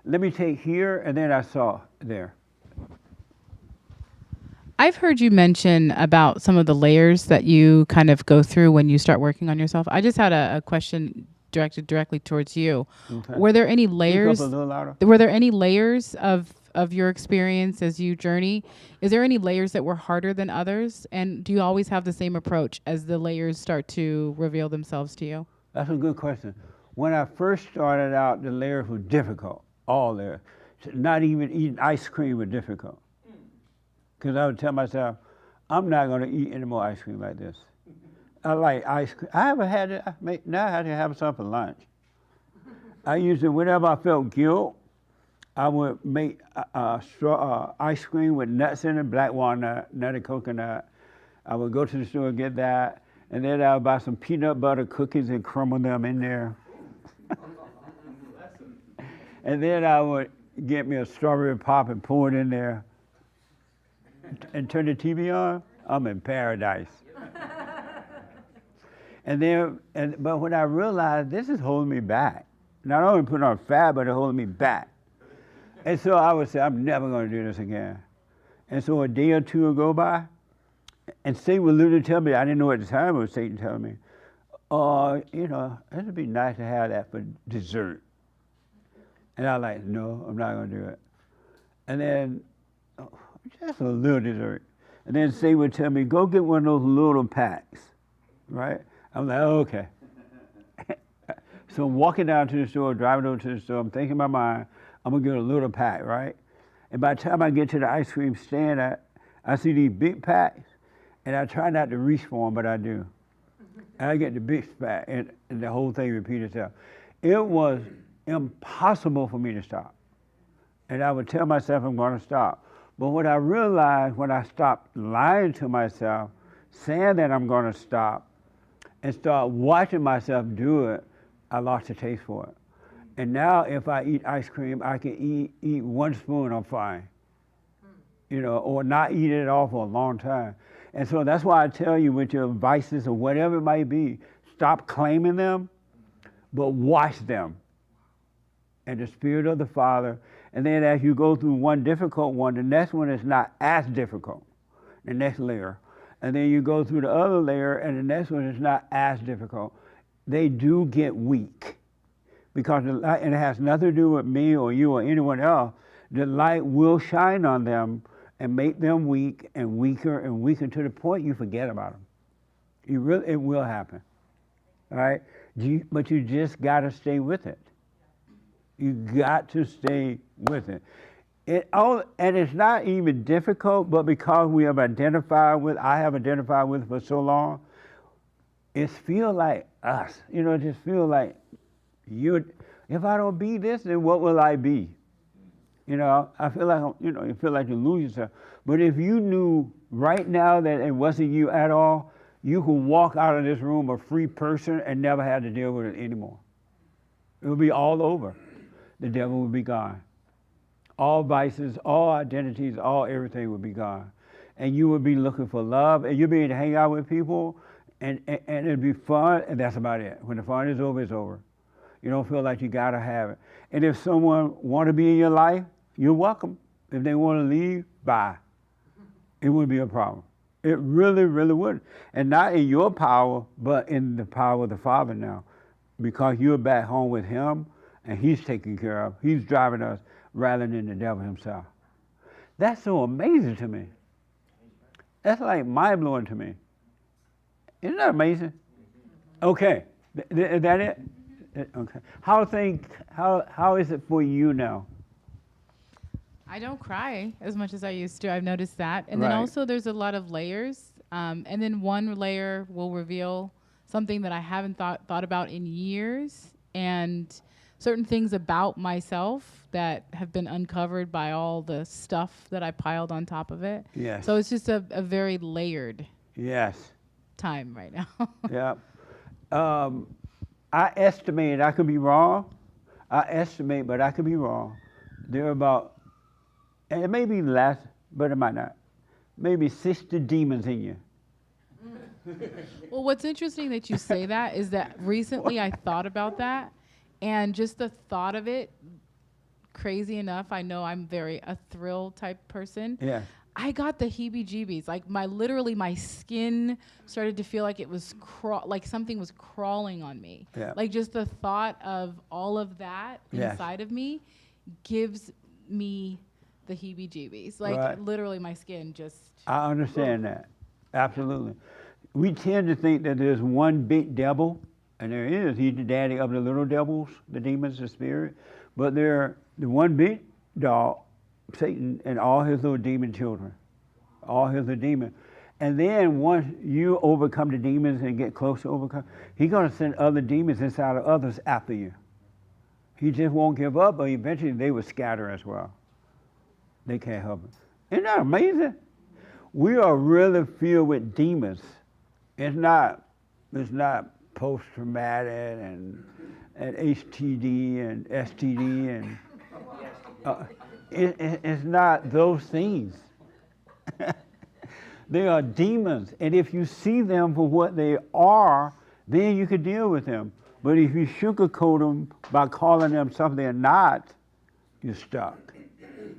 Let me take here, and then I saw there. I've heard you mention about some of the layers that you kind of go through when you start working on yourself. I just had a question directed directly towards you. Okay. Were there any Speak up a layers? little louder. Were there any layers of your experience as you journey? Is there any layers that were harder than others? And do you always have the same approach as the layers start to reveal themselves to you? That's a good question. When I first started out, the layers were difficult. All layers. Not even eating ice cream was difficult. Because I would tell myself, I'm not going to eat any more ice cream like this. I like ice cream. I haven't had it. Now I had to have some for lunch. I usually, whenever I felt guilt, I would make ice cream with nuts in it, black walnut, nutty coconut. I would go to the store and get that, and then I would buy some peanut butter cookies and crumble them in there. And then I would get me a strawberry pop and pour it in there and turn the TV on. I'm in paradise. But when I realized this is holding me back, not only putting on fat, but it's holding me back. And so I would say, I'm never going to do this again. And so a day or two would go by, and Satan would literally tell me, I didn't know at the time it was Satan telling me, it'd be nice to have that for dessert. And I was like, no, I'm not going to do it. And then, just a little dessert. And then Satan would tell me, go get one of those little packs, right? I'm like, okay. So I'm walking down to the store, driving over to the store, I'm thinking in my mind, I'm gonna get a little pack, right? And by the time I get to the ice cream stand, I see these big packs, and I try not to reach for them, but I do. And I get the big pack, and the whole thing repeats itself. It was impossible for me to stop. And I would tell myself I'm gonna stop. But what I realized when I stopped lying to myself, saying that I'm gonna stop, and start watching myself do it, I lost the taste for it. And now if I eat ice cream, I can eat one spoon, I'm fine. Or not eat it at all for a long time. And so that's why I tell you with your vices or whatever it might be, stop claiming them, but watch them. And the Spirit of the Father, and then as you go through one difficult one, the next one is not as difficult, the next layer. And then you go through the other layer, and the next one is not as difficult. They do get weak. Because and it has nothing to do with me or you or anyone else. The light will shine on them and make them weak and weaker to the point you forget about them. It will happen. All right? But you just got to stay with it. You got to stay with it. And it's not even difficult, but because we have I have identified with it for so long, it feels like us. It just feels like if I don't be this, then what will I be? I feel like, you feel like you lose yourself. But if you knew right now that it wasn't you at all, you could walk out of this room a free person and never have to deal with it anymore. It would be all over. The devil would be gone. All vices, all identities, all everything would be gone. And you would be looking for love, and you'd be able to hang out with people, and it'd be fun, and that's about it. When the fun is over, it's over. You don't feel like you gotta have it. And if someone want to be in your life, you're welcome. If they want to leave, bye. It wouldn't be a problem. It really, really wouldn't. And not in your power, but in the power of the Father now. Because you're back home with Him, and He's taking care of. He's driving us rather than the devil himself. That's so amazing to me. That's like mind-blowing to me. Isn't that amazing? Okay. Is that it? Okay. How is it for you now? I don't cry as much as I used to. I've noticed that. And then Right. also there's a lot of layers. And then one layer will reveal something that I haven't thought about in years, and certain things about myself that have been uncovered by all the stuff that I piled on top of it. Yes. So it's just a very layered Yes. time right now. Yeah. I estimate, I could be wrong. I estimate, but I could be wrong. There are about, and it may be less, but it might not. Maybe 60 demons in you. Well, what's interesting that you say that is that recently I thought about that, and just the thought of it crazy enough, I know I'm a thrill type person. Yeah. I got the heebie-jeebies. Like literally my skin started to feel like it was like something was crawling on me. Yeah. Like just the thought of all of that Yes. inside of me gives me the heebie-jeebies. Like Right. literally my skin just. I understand that. Absolutely. We tend to think that there's one big devil, and there is. He's the daddy of the little devils, the demons, the spirit. But they're the one big dog, Satan, and all his little demon children. All his little demons. And then once you overcome the demons and get close to overcome, he's going to send other demons inside of others after you. He just won't give up, but eventually they will scatter as well. They can't help it. Isn't that amazing? We are really filled with demons. It's not post-traumatic and HTD and STD and it's not those things. They are demons, and if you see them for what they are, then you can deal with them. But if you sugarcoat them by calling them something they're not, you're stuck.